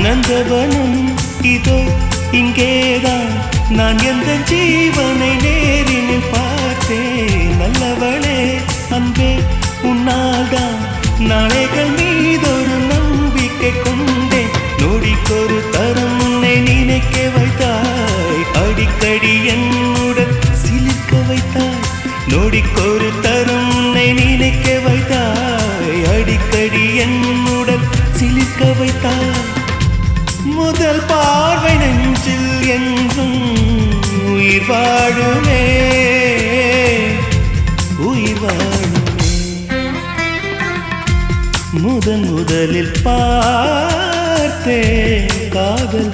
நந்தவனம் இதோ இங்கேதான் நான் எந்த ஜீவனை நேரினில் பார்த்தேன் நல்லவளே அன்பே உன்னால்தான் நாளைகள் மீதொரு நம்பிக்கை கொண்டேன் நொடிக்கொரு தரம் உன்னை நினைக்க வைத்தாய் அடிக்கடி என்னுடன் சிலிர்க்க வைத்தாய் நொடிக்கொரு தரம் உன்னை நினைக்க வைத்தாய் அடிக்கடி என்னுடன் சிலிர்க்க வைத்தாய் முதல் பார்வை நெஞ்சில் என்றும் உயிர் வாழுமே உயிர் வாழுமே முதலில் பார்த்தே காதல்